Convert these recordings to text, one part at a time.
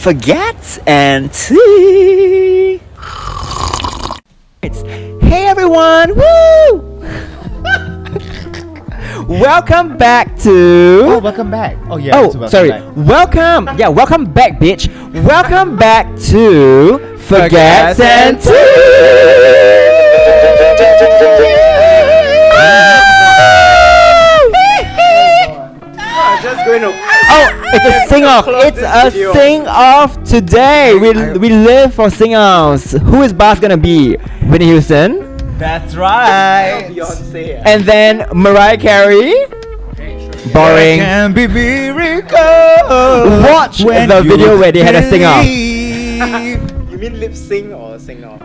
Fagguettes and tea. Hey everyone! Woo! Welcome back to. Oh, welcome back. Oh yeah. Oh, sorry. Back. Welcome. Yeah, welcome back, bitch. Welcome back to Fagguettes and Just going to. Oh, it's a sing-off. It's a sing-off today. We live for sing-offs. Who is Boss gonna be? Whitney Houston. That's right. Beyonce. And then Mariah Carey. Boring. Can be miracle. Watch the video where they had a sing-off. You mean lip sync or sing off?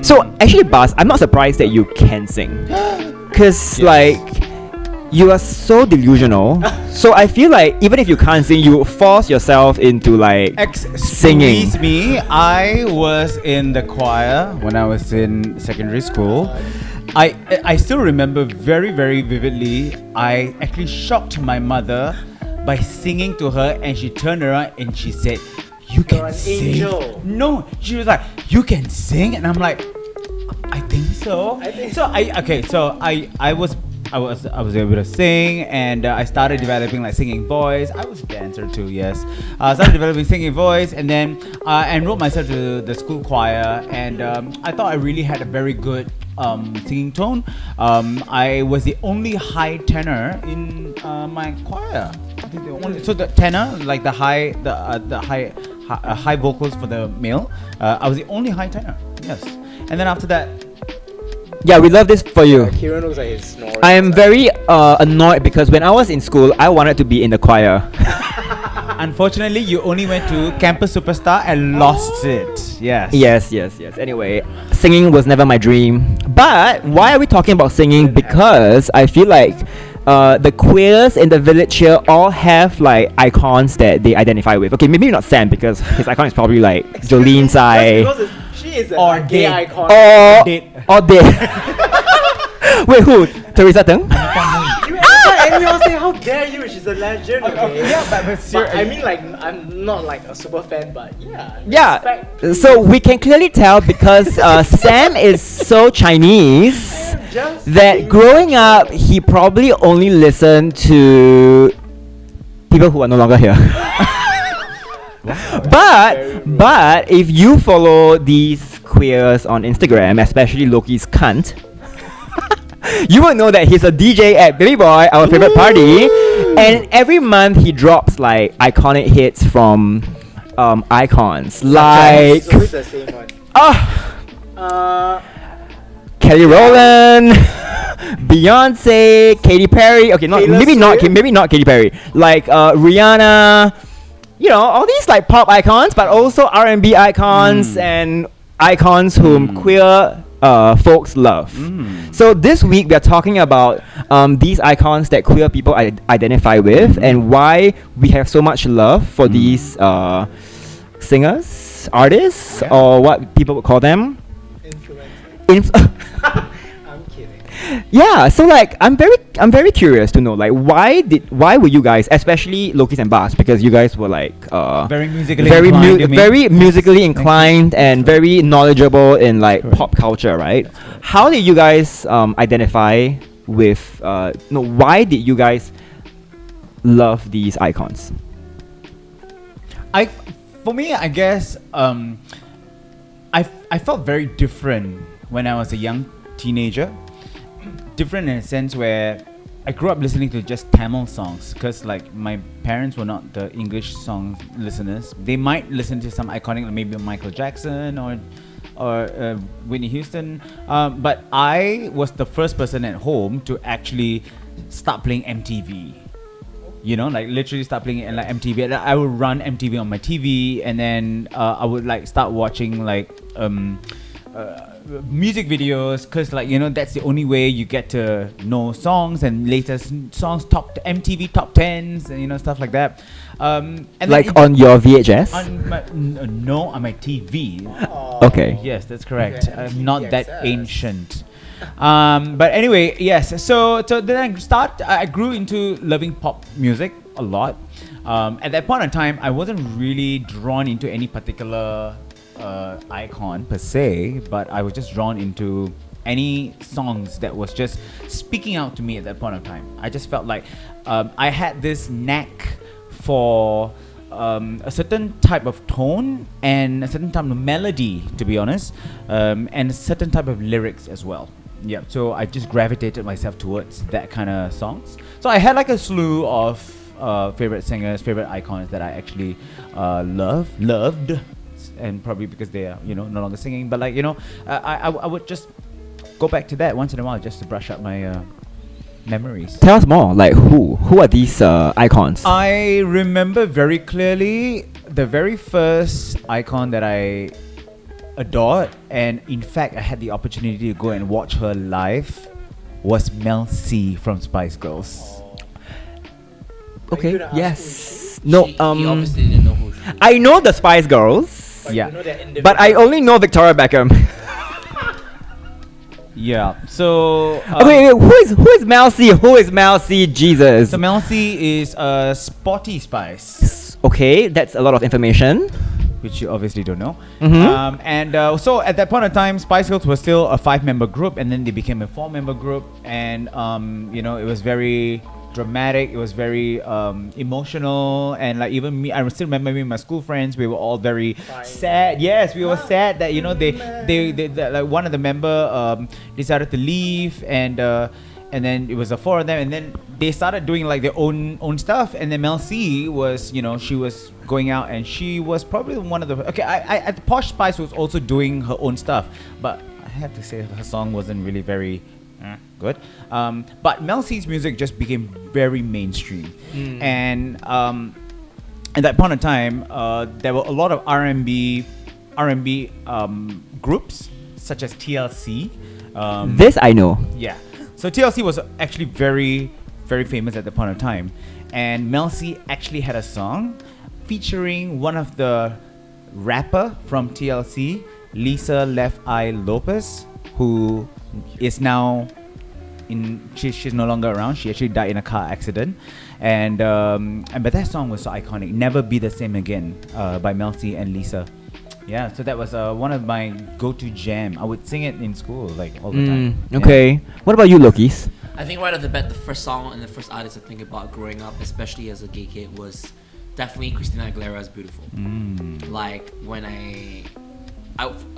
So actually, Buzz, I'm not surprised that you can sing, cause like you are so delusional. So I feel like even if you can't sing, you force yourself into like singing. Excuse me, I was in the choir when I was in secondary school. I still remember very, very vividly. I actually shocked my mother by singing to her, and she turned around and she said, "You can an sing." angel. No, she was like, "You can sing," and I'm like, "I think so." I was able to sing, and I started developing like singing voice. I was a dancer too, yes. I started developing singing voice, and then I enrolled myself to the school choir, and I thought I really had a very good singing tone. I was the only high tenor in my choir. I think so the tenor, like the high vocals for the male. I was the only high tenor. Yes, and then after that. Yeah, we love this for you. Kieran looks like he's snoring. I am very annoyed because when I was in school, I wanted to be in the choir. Unfortunately, you only went to Campus Superstar and lost it. Yes. Yes. Anyway, singing was never my dream. But why are we talking about singing? Because I feel like the queers in the village here all have like icons that they identify with. Okay, maybe not Sam because his icon is probably like Jolene Tsai. She is Or a gay dead. icon. Or dead. Wait, who? Teresa Teng? And you all say, how dare you? She's a legend. Okay. Yeah, but I mean, like, I'm not like a super fan, but yeah. Yeah. Respect. So we can clearly tell because Sam is so Chinese Just that being growing up he probably only listened to people who are no longer here. But if you follow these queers on Instagram, especially Loki's cunt, you will know that he's a DJ at Baby Boy, our favorite party, and every month he drops like iconic hits from icons like It's always the same one. Kelly Rowland, Beyonce, Katy Perry. Okay, Taylor maybe not Katy Perry. Like Rihanna. You know, all these like pop icons, but also R&B icons and icons whom queer folks love. So this week we are talking about these icons that queer people identify with and why we have so much love for these singers, artists, or what people would call them. Influencer. I'm kidding. Yeah, so like I'm very curious to know like why were you guys, especially Lokis and Bas, because you guys were like very musically inclined. very musically inclined and very knowledgeable in like pop culture, right? How did you guys identify with why did you guys love these icons? For me, I guess I felt very different when I was a young teenager. Different in a sense where I grew up listening to just Tamil songs because like my parents were not the English song listeners. They might listen to some iconic, like maybe Michael Jackson or Whitney Houston, but I was the first person at home to actually start playing MTV. You know, like literally start playing it in like MTV. And I would run MTV on my TV, and then I would like start watching like music videos, because like, you know, that's the only way you get to know songs and latest songs, MTV top 10s and, you know, stuff like that. And like on your VHS? On my, no, on my TV. Okay. Yes, that's correct. Okay, I'm not MTV that XS. ancient. But anyway, yes. So then I grew into loving pop music a lot. At that point in time, I wasn't really drawn into any particular icon per se, but I was just drawn into any songs that was just speaking out to me at that point of time. I just felt like I had this knack for a certain type of tone and a certain type of melody, to be honest, and a certain type of lyrics as well. Yeah, so I just gravitated myself towards that kind of songs. So I had like a slew of favorite singers, favorite icons that I actually loved, and probably because they are no longer singing. But like I would just go back to that once in a while just to brush up my memories. Tell us more. Like who are these icons? I remember very clearly the very first icon that I adored, and in fact I had the opportunity to go and watch her live, was Mel C from Spice Girls. Okay. you gonna ask Yes. No. He obviously didn't know who she was. I know the Spice Girls, But Yeah. you know they're individual. but I only know Victoria Beckham. Yeah. So Okay, wait, who is Mel C? Who is Mel C? Jesus. so Mel C is Sporty Spice, Okay, that's a lot of information. which you obviously don't know. Mhm. So at that point in time, Spice Girls was still a 5-member group, and then they became a 4-member group, and it was very dramatic. It was very emotional, and like even me, I still remember me and my school friends. We were all very sad. Yes, we were sad that they like one of the member decided to leave, and then it was the 4 of them, and then they started doing like their own stuff. And then Mel C was, she was going out, and she was probably one of the Posh Spice was also doing her own stuff, but I have to say her song wasn't really very good. But Mel C's music just became very mainstream, and at that point in time, there were a lot of R&B groups such as TLC. This I know. Yeah. So TLC was actually very, very famous at the point of time. And Mel C actually had a song featuring one of the rapper from TLC, Lisa Left Eye Lopez, who is now she's no longer around. She actually died in a car accident. But that song was so iconic. Never Be the Same Again by Mel C and Lisa. Yeah, so that was one of my go-to jam. I would sing it in school like all the time. Okay. What about you, Lokis? I think right off the bat, the first song and the first artist I think about growing up, especially as a gay kid, was definitely Christina Aguilera's "Beautiful." Like when I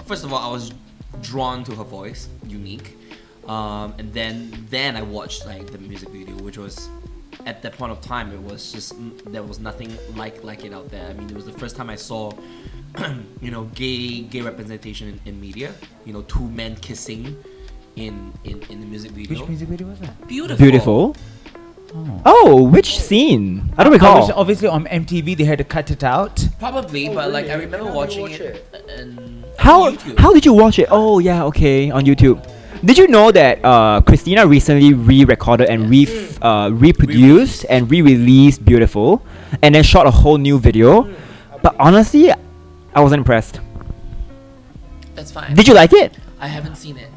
first of all, I was drawn to her voice, unique, and then I watched like the music video, which was at that point of time, it was just there was nothing like it out there. I mean, it was the first time I saw gay representation in media. 2 men kissing in the music video. Which music video was that? Beautiful. Oh, which scene? I don't recall. Obviously on MTV they had to cut it out. Probably, Oh, but like I really? remember I never watching watched it. And How YouTube. how did you watch it? Oh yeah, okay, on YouTube. Did you know that Christina recently re-recorded and reproduced and re-released Beautiful, and then shot a whole new video? But honestly, I wasn't impressed. That's fine. Did you like it? I haven't seen it,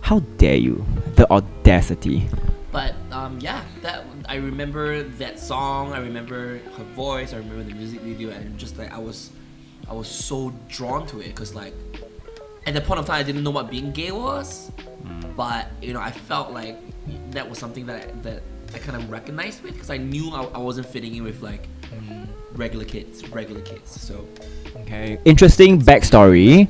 How dare you? The audacity. but yeah, that I remember that song. I remember her voice. I remember the music video, and just like I was so drawn to it because like at that point of time I didn't know what being gay was, but I felt like that was something that I kind of recognized with because I knew I wasn't fitting in with like regular kids. So Okay. Interesting backstory.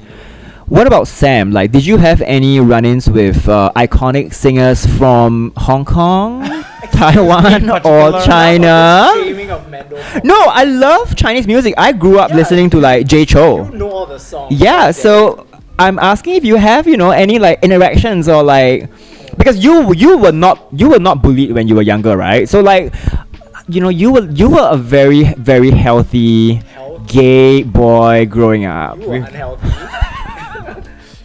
What about Sam? Like, did you have any run-ins with iconic singers from Hong Kong, Taiwan, or China? Shaming of Mando. No, I love Chinese music. I grew up Yeah. listening to like Jay Chou. You know all the songs. Yeah, so I'm asking if you have, any like interactions or like, because you were not bullied when you were younger, right? So like, you were a very, very healthy gay boy growing up. You were unhealthy.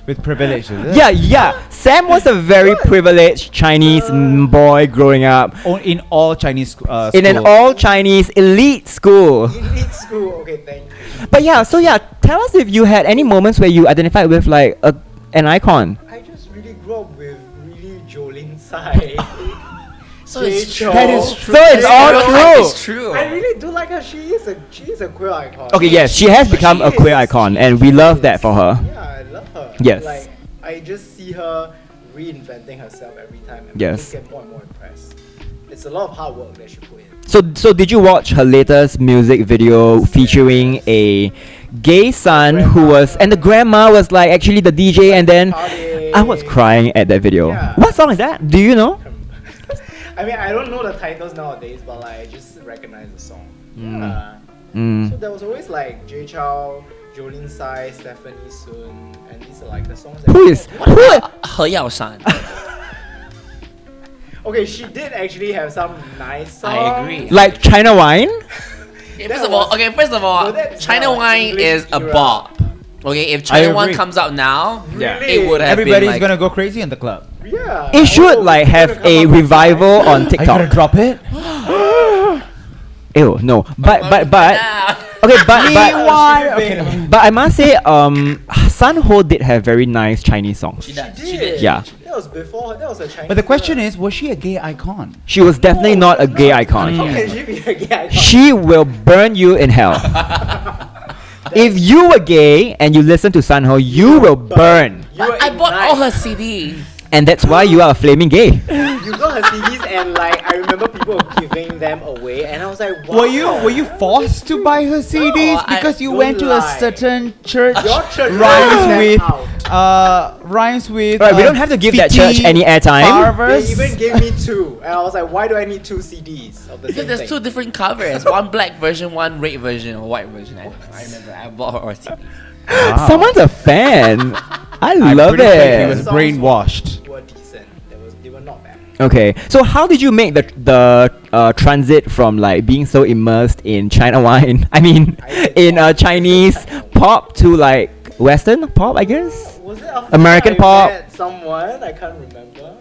With privilege, is it? Yeah. Sam was a very privileged Chinese boy growing up In all Chinese schools. in an all Chinese elite school. Elite school. Okay, thank you. But yeah, so yeah, tell us if you had any moments where you identified with like an icon. I just really grew up with really Jolin Tsai. So it's Jay true. That is true. So it's all true. It's true. I really do like her. She is a queer icon. Okay, yes, she has become a queer icon, and we love that for her. Yeah, I love her. Yes. Like I just see her reinventing herself every time, and Yes. people get more and more impressed. It's a lot of hard work that she put in. So did you watch her latest music video featuring a gay son who was, and the grandma was like actually the DJ, and then Party. I was crying at that video. Yeah. What song is that? Do you know? I mean, I don't know the titles nowadays, but like I just recognize the song. Yeah. So Mm. there was always like Jay Chow, Jolene Tsai, Stephanie Sun, and these are like the songs. That Who is who? He Yao Shan. Okay, she did actually have some nice songs. I agree. Like China Wine? First of all, So that's China not Wine English is a era. bop. Okay, if I China Wine agree. comes out now, Really? it would have Everybody's been like, gonna go crazy in the club. Yeah. It should Oh, like it's have gonna come a out with revival on Are you gonna TikTok. drop it? Ew, no. But Nah. okay, Okay. but I must say, Sun Ho did have very nice Chinese songs. She does. She She did. did. Yeah. That was before. That was a Chinese. But the question era. is, was she a gay icon? She was definitely not a gay How icon. can she be a gay icon? She will burn you in hell. If you were gay and you listen to Sun Ho, you will burn. You were I bought all her ignite. CDs. And that's why you are a flaming gay. You got her CDs, and like I remember people were giving them away, and I was like, wow. Were you forced to buy her CDs I- because you don't went to a lie. certain church? Your church rhymes let with out. rhymes with. Right, we don't have to give that church Fiti any airtime. Barbers. They even gave me two, and I was like, why do I need two CDs of the Because same there's thing? two different covers. One black version, one red version, or white version. I remember. I bought her CDs. Wow. Someone's a fan. I I'm love pretty sure he it. was Songs brainwashed. Were decent. They were not bad. Okay, so how did you make the transit from like being so immersed in China wine? I mean, in Chinese pop to like Western pop, I guess. Was it after American I pop. met someone? I can't remember.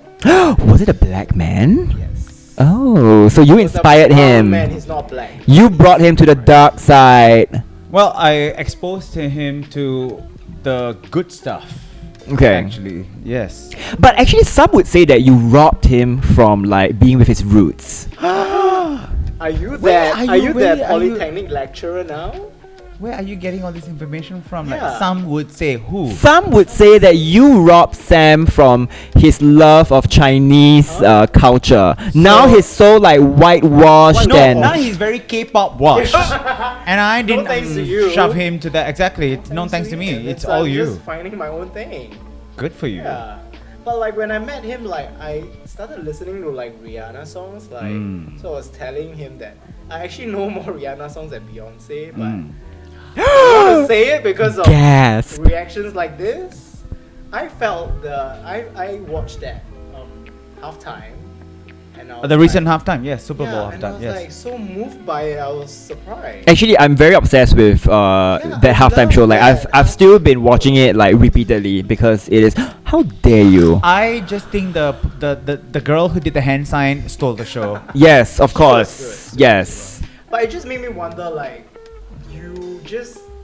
Was it a black man? Yes. Oh, so you It was a inspired brown him. Man, he's not black. You brought him to the dark side. Well, I exposed him to the good stuff. Okay. Actually, yes. But actually, some would say that you robbed him from like being with his roots. Are you Where that? are Are you- you where that are you- polytechnic lecturer now? Where are you getting all this information from? Like Yeah. some would say who? Some would say that you robbed Sam from his love of Chinese culture. Now he's so like whitewashed No, and now he's very K-pop washed, and I didn't thanks to you. shove him to that. Exactly, it's no thanks to me. It's all I'm you. just finding my own thing. Good for you. Yeah. But like when I met him, like I started listening to like Rihanna songs. Like so, I was telling him that I actually know more Rihanna songs than Beyonce, but I don't want to say it because of gasp. reactions like this. I felt I watched that halftime, and I was The recent like, halftime, yes, Super Bowl and I halftime, was yes. like so moved by it. I was surprised. Actually, I'm very obsessed with that I halftime love show. Like that. I've still been watching it like repeatedly because it is. How dare you? I just think the girl who did the hand sign stole the show. Yes, of She was course. good. Yes. But it just made me wonder, like,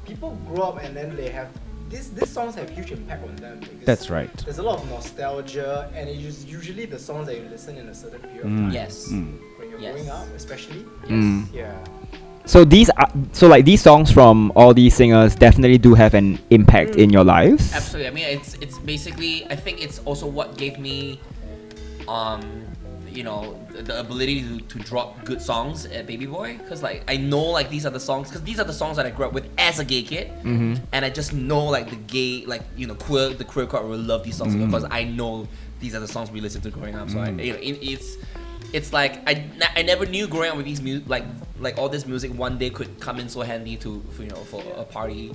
people grow up and then they have these songs have huge impact on them. Because That's right. There's a lot of nostalgia, and it is usually the songs that you listen in a certain period of time. Yes. When you're Yes. growing up, especially. Mm. Yeah. So these songs from all these singers definitely do have an impact in your lives. Absolutely. I mean, it's basically. I think it's also what gave me, the ability to drop good songs at Baby Boy. Cause like I know like these are the songs. Cause these are the songs that I grew up with as a gay kid. And I just know like the gay the queer crowd will love these songs because I know these are the songs we listened to growing up. So it's like I never knew growing up with these like all this music one day could come in so handy for a party,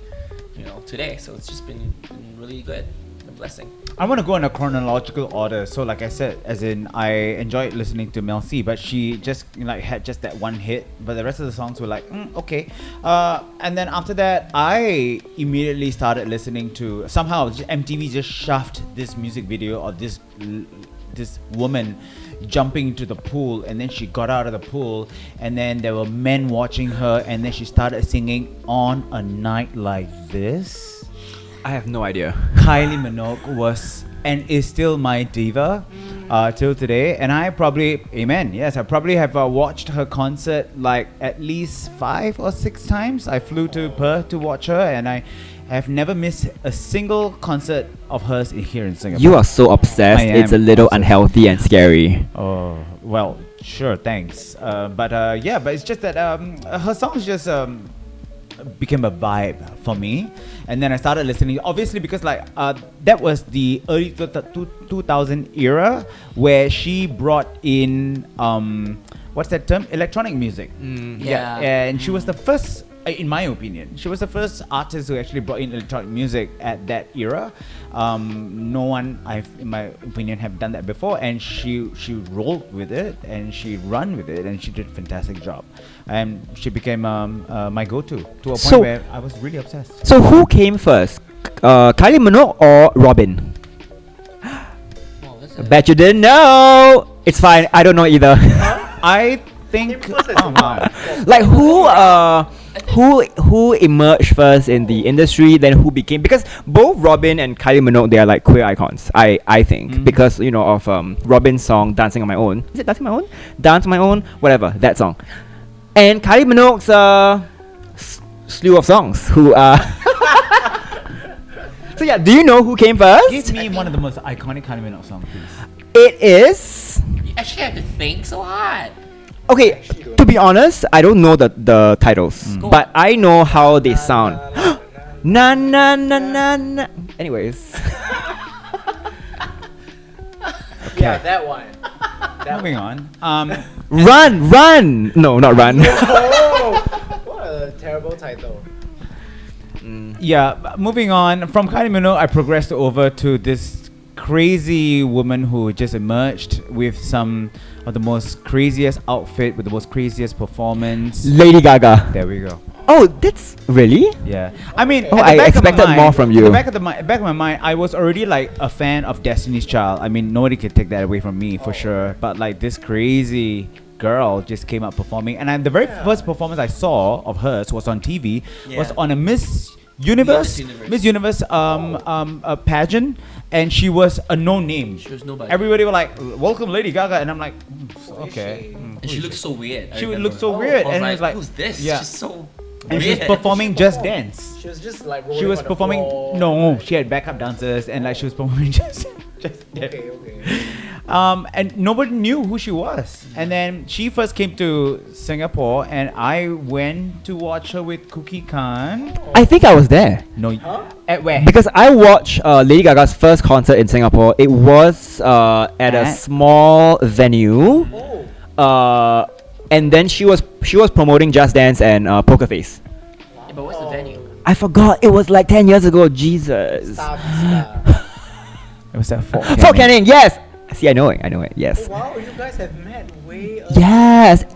today. So it's just been really good, a blessing. I want to go in a chronological order. So, like I said, as in I enjoyed listening to Mel C, but she just had just that one hit. But the rest of the songs were like, okay. And then after that, I immediately started listening to somehow MTV just shoved this music video of this woman jumping into the pool, and then she got out of the pool, and then there were men watching her, and then she started singing "On a Night Like This." I have no idea. Kylie Minogue was and is still my diva. till today. And I probably, amen, yes, I probably have watched her concert like at least 5 or 6 times. I flew to Perth to watch her, and I have never missed a single concert of hers here in Singapore. You are so obsessed. I It's a am little obsessed. unhealthy and scary. Oh, well, sure, thanks. But it's just that her songs just became a vibe for me. And then I started listening, obviously, because that was the early 2000 era where she brought in, what's that term? Electronic music. Yeah. And she was the first, in my opinion, she was the first artist who actually brought in electronic music at that era. No one, in my opinion, have done that before, and she rolled with it, and she ran with it, and she did a fantastic job, and she became my go-to to a point So- where I was really obsessed. So who came first? Kylie Minogue or Robin? Oh, that's a- Bet you didn't know. It's fine. I don't know either. I think. Him first as Oh, in wow. what? Like who emerged first in the industry, then who became, because both Robin and Kylie Minogue, they are like queer icons, I think, because of Robin's song Dancing on My Own. Is it Dancing on My Own? Dance on My Own, whatever, that song. And Kylie Minogue's slew of songs who are So yeah, do you know who came first? Give me one of the most iconic Kylie Minogue songs, please. It is You actually have to think so hard. okay. Actually don't To be honest, I don't know the titles, Go but I know how they sound. Na, Na na, na, na na na na. Anyways, Yeah, that one. That Moving one. on. run! No, not run. Oh, what a terrible title. Moving on from Kylie Minogue, I progressed over to this crazy woman who just emerged with some of the most craziest outfit, with the most craziest performance. Lady Gaga. There we go. Oh, that's really? Yeah, I mean, Oh, at the I back of my expected mind- more from you. at the back of my mind, I was already like a fan of Destiny's Child. I mean, nobody could take that away from me for sure. But like this crazy girl just came up performing, and the very first performance I saw of hers was on TV. Was Yeah. on a Miss Universe, Miss Universe. a pageant, and she was a no name. She was nobody. Everybody were like, "Welcome, Lady Gaga," and I'm like, okay. And she looked so weird. I She would remember. look so weird, I was and like, it was like, who's this? yeah. She's so And she was weird. performing Just Dance. She was just like rolling She was on the performing. floor. No, she had backup dancers, and like she was performing just Dance. Okay, okay. And nobody knew who she was. And then she first came to Singapore, and I went to watch her with Cookie Khan. I think I was there No, Huh? at where? because I watched Lady Gaga's first concert in Singapore. It was at a At? small venue, Oh. and then she was promoting Just Dance and Poker Face. Yeah, but what's the venue? I forgot. It was like 10 years ago. Jesus. Star Vista. It was at Fort Fort Canning. Yes. See, I know it. Yes. Oh, wow, you guys have met way early.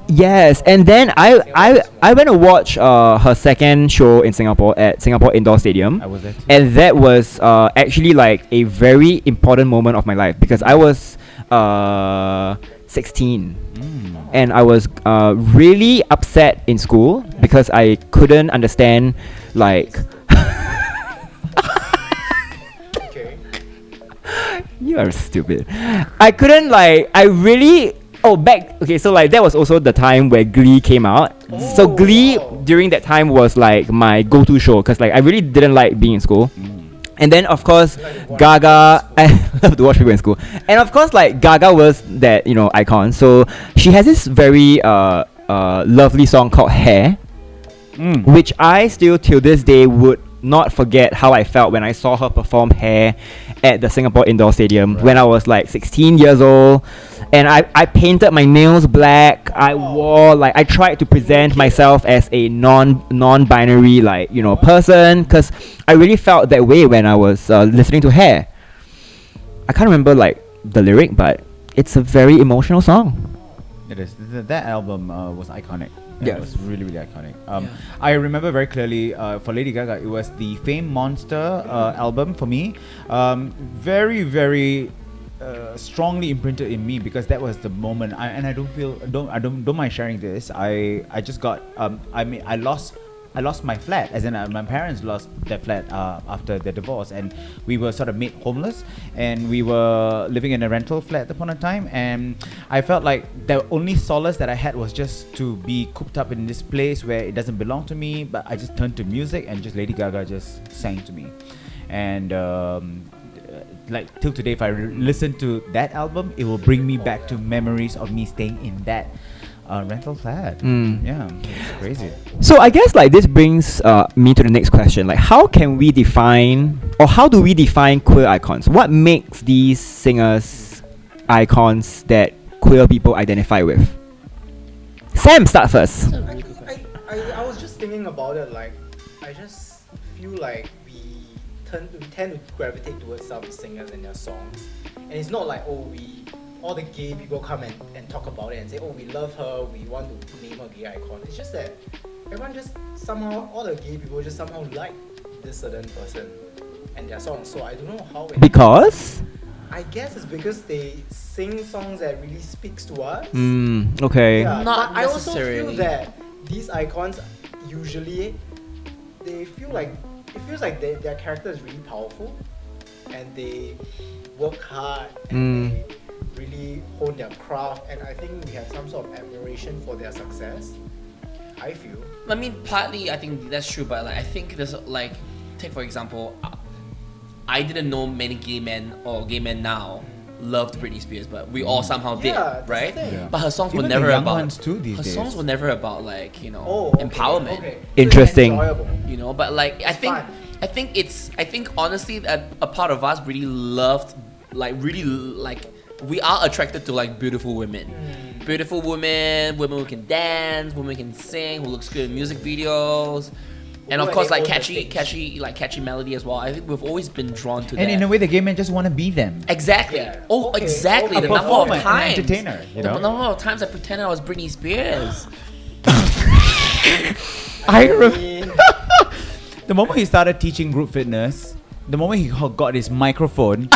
Yes. And then I went to watch her second show in Singapore at Singapore Indoor Stadium. I was there too. And that was actually like a very important moment of my life because I was 16 and I was really upset in school because I couldn't understand like Okay. you are stupid. I couldn't like I really so like that was also the time where Glee came out. So Oh, Glee wow. during that time was like my go-to show because like I really didn't like being in school. And then of course like to watch Gaga I love to watch people in school. And of course like Gaga was that, icon. So she has this very lovely song called Hair, which I still till this day would not forget how I felt when I saw her perform Hair at the Singapore Indoor Stadium when I was like 16 years old. And I painted my nails black. I tried to present myself as a non-binary person because I really felt that way when I was listening to Hair. I can't remember like the lyric, but it's a very emotional song. It is. That album was iconic. Yeah, Yes. it was really, really iconic. Yeah. I remember very clearly for Lady Gaga, it was the Fame Monster album for me. Very, very strongly imprinted in me because that was the moment. I don't mind sharing this. I just got I lost I lost my flat, as in my parents lost their flat after their divorce, and we were sort of made homeless, and we were living in a rental flat at the point of time, and I felt like the only solace that I had was just to be cooped up in this place where it doesn't belong to me, but I just turned to music, and just Lady Gaga just sang to me, and like till today, if I listen to that album, it will bring me back to memories of me staying in that rental flat. Yeah, it's crazy. So I guess like this brings me to the next question. Like, how can we define, or how do we define queer icons? What makes these singers icons that queer people identify with? Sam, start first. I was just thinking about it. Like, I just feel like we tend to gravitate towards some singers and their songs, and it's not like all the gay people come and talk about it and say, oh, we love her, we want to name a gay icon. It's just that everyone just somehow, all the gay people just somehow like this certain person and their songs. So I don't know how it Because? I guess it's because they sing songs that really speaks to us. Okay. Yeah, Not but I also necessarily. feel that these icons usually it feels like their character is really powerful, and they work hard and they really hone their craft, and I think we have some sort of admiration for their success. I feel. I mean, partly I think that's true, but like I think there's like, take for example, I didn't know many gay men or gay men now loved Britney Spears, but we all somehow did, that's the right? thing. Yeah. But her songs Even were the never young about ones too these her days. songs were never about like, you know, Okay, empowerment. okay. Interesting. So it's enjoyable. You know, but like I think fun. I think honestly that a part of us really loved, like really like we are attracted to like beautiful women. Beautiful women who can dance, women who can sing, who looks good in music videos. And of Who course, like own the stage. catchy melody as well. I think we've always been drawn to And that. in a way, the gay men just want to be them. Exactly. Yeah. Oh, Okay. exactly. A The number of performer, an times. entertainer, you The know? number of times I pretended I was Britney Spears. mean, The moment he started teaching group fitness, the moment he got his microphone,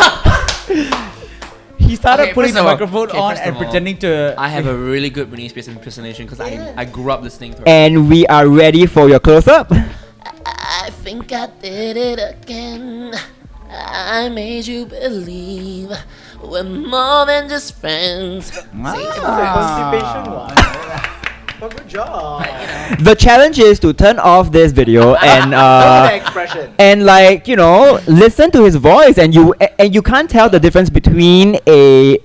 he started Okay, putting first the of all- microphone okay, on first and of all, pretending to. I have a really good Britney Spears impersonation because I grew up listening to her. And we are ready for your close-up. I think I did it again. I made you believe we're more than just friends. it's a constipation one. But good job. The challenge is to turn off this video and Look at the expression. and like, you know, listen to his voice, and you can't tell the difference between a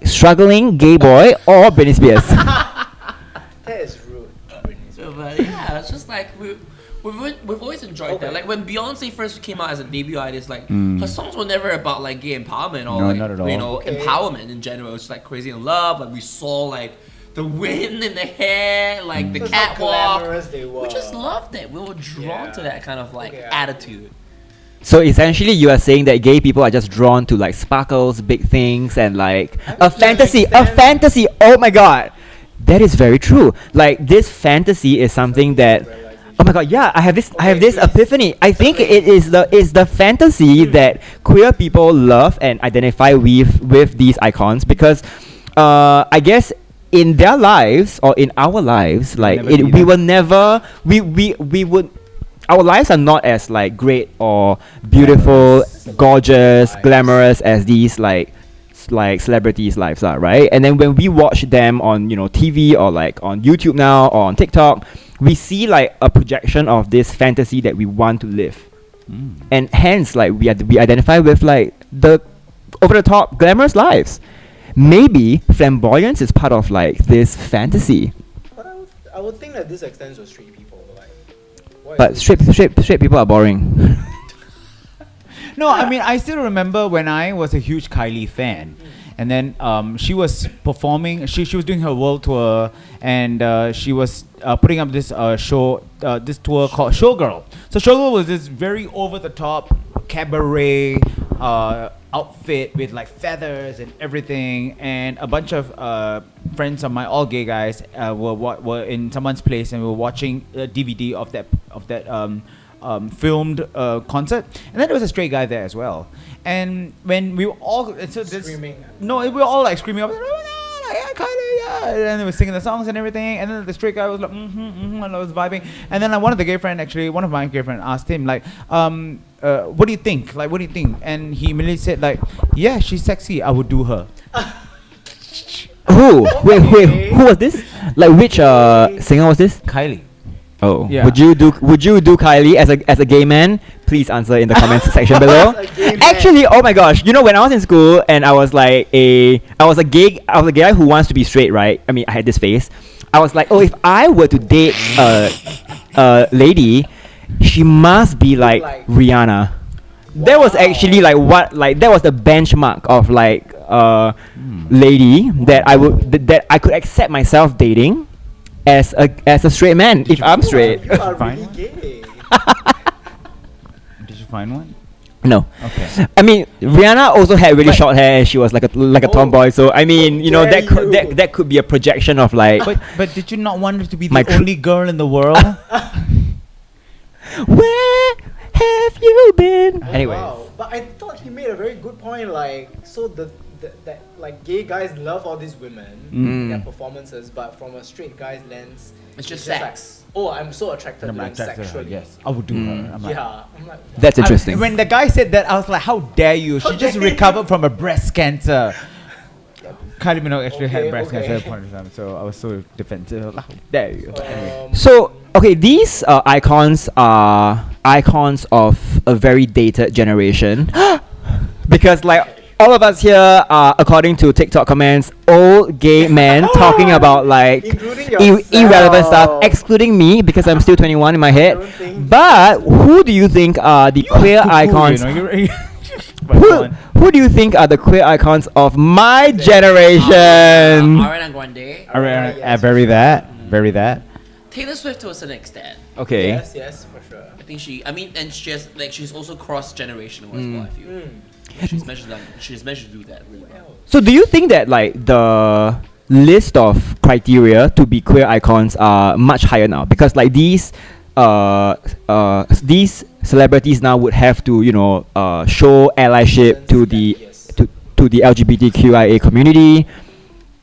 struggling gay boy or Britney Spears. That is rude. Britney Spears. But yeah, it's just like we've always enjoyed Okay. that. Like when Beyonce first came out as a debut artist, like her songs were never about like gay empowerment or No, like not at all. you know Okay. empowerment in general. It's like Crazy in Love. Like we saw like the wind in the hair, like the That's how catwalk. glamorous they were. We just loved it. We were drawn Yeah. to that kind of like Okay, attitude. So essentially, you are saying that gay people are just drawn to like sparkles, big things, and like a fantasy. A fantasy. Oh my god, that is very true. Like this fantasy is something that. Oh my god, yeah, I have this please. epiphany. I think it is the fantasy that queer people love and identify with these icons, because I guess in their lives or in our lives, like never be we them. will never we would, our lives are not as like great or beautiful, gorgeous, glamorous as these like celebrities' lives are, right? And then when we watch them on, you know, TV or like on YouTube now or on TikTok, we see like a projection of this fantasy that we want to live, and hence like we identify with like the over the top glamorous lives. Maybe flamboyance is part of like this fantasy, But I would think that this extends to straight people. Like, why but is straight people are boring. No, I mean, I still remember when I was a huge Kylie fan. And then she was performing, she was doing her world tour, and she was putting up this show, this tour called Showgirl. So Showgirl was this very over-the-top cabaret outfit with like feathers and everything, and a bunch of friends of mine, all gay guys, were in someone's place, and we were watching a DVD of that filmed concert, and then there was a straight guy there as well. And when we were all Screaming. no, we were all like screaming, yeah, Kylie, yeah, and they were singing the songs and everything, and then the straight guy was like, and I was vibing, and then like one of my gay friend asked him like, what do you think? Like, what do you think? And he immediately said like, yeah, she's sexy. I would do her. Who? Wait, Okay. who was this? Like which singer was this? Kylie. Oh, Yeah. would you do Kylie as a gay man? Please answer in the comments section below. As a gay man. Actually, oh my gosh, you know when I was in school and I was a guy who wants to be straight, right? I mean, I had this face. I was like, oh, if I were to date a lady, she must be like Rihanna. That was actually that was the benchmark of lady that I could accept myself dating as a straight man if I'm straight. You are Fine. really gay. Did you find one? No. Okay. I mean, Rihanna also had really But- short hair. And she was like a Oh. tomboy. So I mean, you know, dare that could be a projection of like, But did you not want her to be My the tr- only girl in the world? where have you been? Oh, Anyway, wow. But I thought he made a very good point. Like, so that like gay guys love all these women, their performances, but from a straight guy's lens, It's just like, sex. oh, I'm so attracted I'm to them attracted to her, sexually. yes, I would do her. I'm like, Yeah. I'm like, that's interesting. When the guy said that, I was like, how dare you? She just recovered from a breast cancer. Kylie Minogue actually had Okay, breast okay. cancer at a point in time, so I was so defensive. Like, how dare you? Anyway. So okay, these icons are icons of a very dated generation, because like all of us here are, according to TikTok comments, old gay men talking about like Including irrelevant stuff, yourself. excluding me because I'm still 21 in my I head. don't think But who do you think are the queer icons? Who do you think are the queer icons of my generation? Ariana Grande, Very that. Taylor Swift to a certain extent. Okay. Yes, for sure. I think and she's also cross generational as well. I feel she's managed to do that really well. So do you think that like the list of criteria to be queer icons are much higher now? Because like these celebrities now would have to, you know, show allyship to the Yes. to the LGBTQIA community.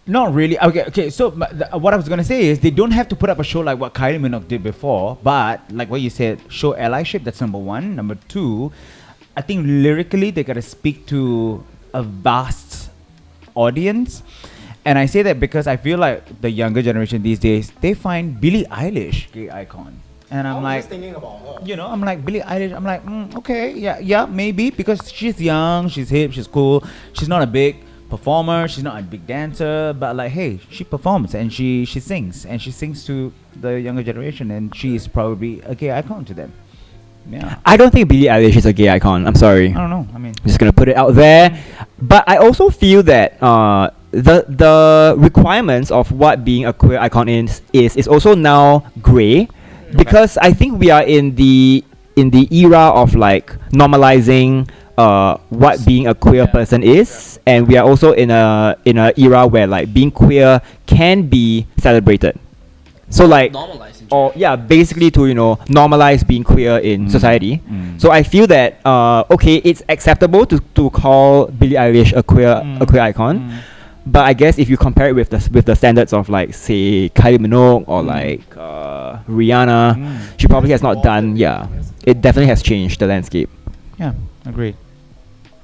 Not really. Okay. So what I was gonna say is they don't have to put up a show like what Kylie Minogue did before, but like what you said, show allyship. That's number one. Number two, I think lyrically they gotta speak to a vast audience, and I say that because I feel like the younger generation these days they find Billie Eilish gay icon, and I I'm was like, just thinking about her. you know, I'm like Billie Eilish. I'm like, okay, yeah, maybe because she's young, she's hip, she's cool. She's not a big performer, she's not a big dancer, but like, hey, she performs and she sings to the younger generation, and she is probably a gay icon to them. Yeah, I don't think Billie Eilish is a gay icon. I'm sorry. I don't know. I mean, I'm just gonna put it out there. But I also feel that the requirements of what being a queer icon is also now grey, because I think we are in the era of like normalizing what being a queer person is, and we are also in a era where like being queer can be celebrated. So like, Normalizing. or yeah, basically to, you know, normalize being queer in society. So I feel that okay, it's acceptable to call Billie Eilish a queer icon, but I guess if you compare it with the standards of like say Kylie Minogue or like Rihanna, she probably has not done. Yeah, it definitely has changed the landscape. yeah, agreed.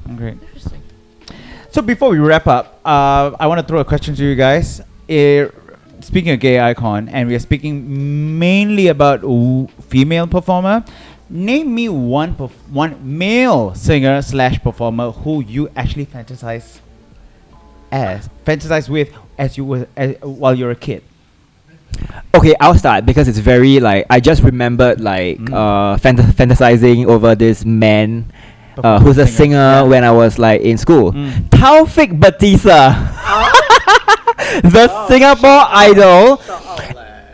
Interesting. So before we wrap up, I want to throw a question to you guys. Speaking of gay icon, and we are speaking mainly about female performer. Name me one male singer / performer who you actually fantasize with as you were while you're a kid. Okay, I'll start because it's very like I just remembered like fantasizing over this man who's a singer yeah. when I was like in school. Taufik Batista, the Singapore Idol.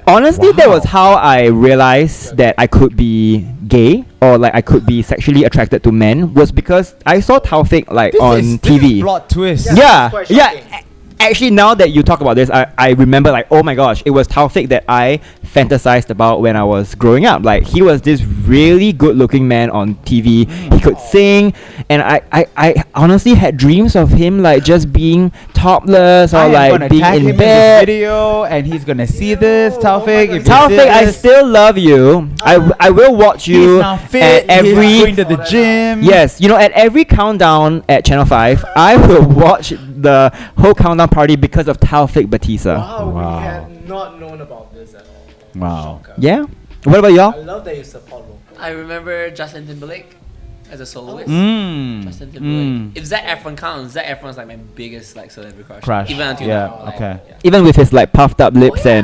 Honestly, that was how I realized that I could be gay or like I could be sexually attracted to men, was because I saw Taufik like on TV. This is plot twist. Yeah. Yeah, It's quite yeah. shocking. actually, now that you talk about this, I remember like, oh my gosh, it was Taufik that I fantasized about when I was growing up. Like, he was this really good-looking man on TV. He could sing, and I honestly had dreams of him like just being topless or I am like gonna being tag him in in this bed. video, and he's gonna see this. Taufik, if you see Taufik, I this, still love you. I will watch he's you now fit. at He's every. going to the gym. Yes, you know, at every countdown at Channel 5, I will watch the whole countdown party because of Taufik Batista. Wow, Wow. we had not known about this at all. Wow. Shocker. Yeah? What about I y'all? love that you support local. I remember Justin Timberlake as a soloist. Mm. Justin Timberlake. Mm. If Zac Efron counts, Zac Efron's like my biggest like celebrity crush. Crush. Even until Yeah, now. Like, okay. yeah. Even with his like puffed up lips Oh, yeah.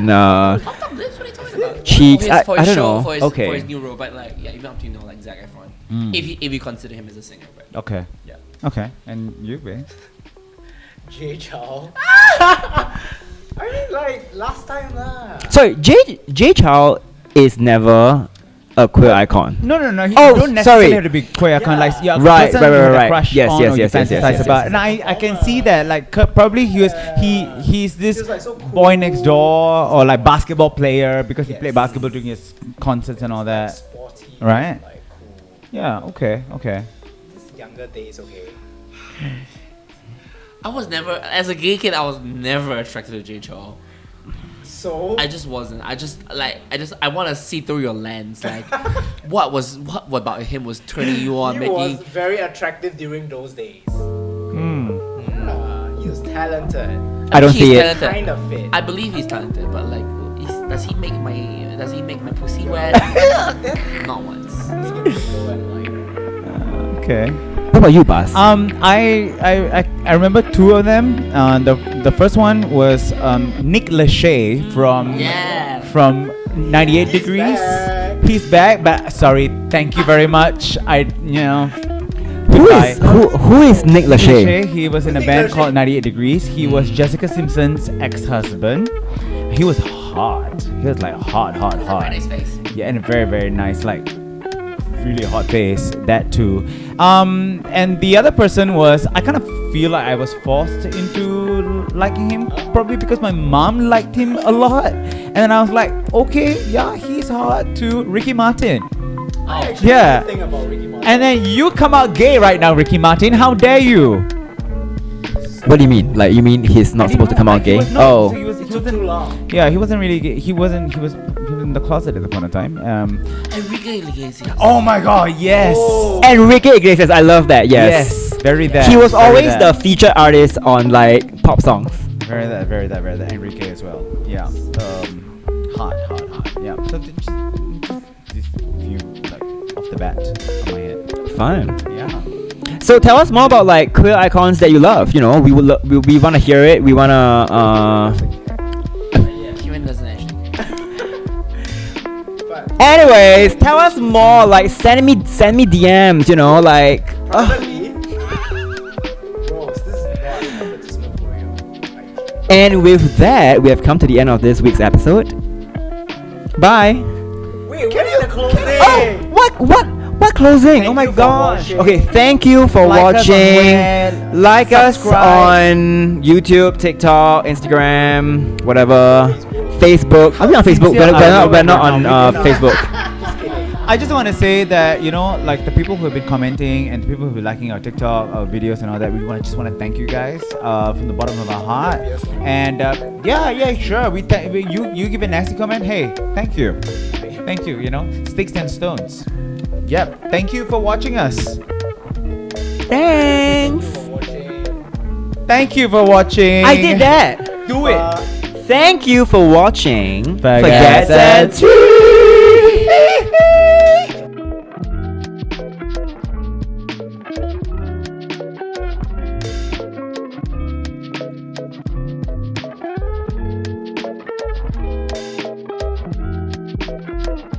and Puffed up lips? What are you talking about? cheeks. For his, for I his don't show, know. For his, Okay. for his new role, but like yeah, even up to like Zac Efron. Mm. If you consider him as a singer, but Okay. yeah. Okay. And you, babe? Jay Chow. I mean, like, last time lah. Sorry, Jay Chow is never a queer icon. No. He Oh, don't necessarily sorry. have to be queer icon. Like, yeah, a Right, person right, you had a right. crush Yes, on yes, or you yes, yes, yes, fantasize yes, about. yes. And I can see that. Like, probably he's He this was, like, so cool. boy next door or like basketball player because he Yes. played basketball during his concerts and all that. Sporty. Right. Like, cool. Yeah. Okay. These younger days, okay. I was never, as a gay kid, I was never attracted to Jay Chou. So. I just wasn't. I want to see through your lens. Like, what about him was turning you on, he making. was very attractive during those days. Hmm. He was talented. I don't He's see it. talented. Kind of fit. I believe he's talented, but like, does he make my pussy wet? Not once. Okay. What about you, Bas? I remember two of them. The first one was Nick Lachey from 98 He's Degrees. back. He's back, but sorry, thank you very much. Who goodbye. is Nick Lachey? Lachey, he was in a Nick band Lachey? called 98 Degrees. He was Jessica Simpson's ex-husband. He was hot. He was like hot. Very nice face. Yeah, and a very, very nice, like, really hot face. That too. And the other person was, I kind of feel like I was forced into liking him, probably because my mom liked him a lot. And then I was like, okay, yeah, he's hot too. Ricky Martin. I actually Yeah. know nothing about Ricky Martin. And then you come out gay right now, Ricky Martin. How dare you? What do you mean? Like, you mean he's not supposed to come out gay? Oh. He It took wasn't. too long. Yeah, he wasn't really gay. He was in the closet at the point of time. Enrique Iglesias. Oh my God! Yes. Oh. Enrique Iglesias, I love that. Yes. Very that. He was very always that. the featured artist on like pop songs. Very that. Enrique as well. Yeah. Hot. Yeah. So just this view like off the bat on my head. Fun. Yeah. So tell us more about like queer icons that you love. You know, we want to hear it. We want to. Kieran doesn't actually. But Anyways, tell us more. Like, send me DMs. You know, like. privately, bros, this is not an advertisement for you. And with that, we have come to the end of this week's episode. Bye. Wait, what is the closing? Oh, what closing? Thank Oh my you for gosh. watching. Okay, thank you for Like us on watching. web, Like us subscribe. on YouTube, TikTok, Instagram, whatever. Facebook. I'm not on Facebook. We're not on Facebook. Just kidding. I just want to say that, you know, like the people who have been commenting and the people who have been liking our TikTok, our videos and all that, we just want to thank you guys from the bottom of our heart. And yeah, sure. You give a nasty comment. Hey, thank you. Thank you. You know, sticks and stones. Yep. Thank you for watching us. Thanks. For watching. Thank you for watching. I did that. Do it. Uh, Thank you for watching. Fagguettes and Tea.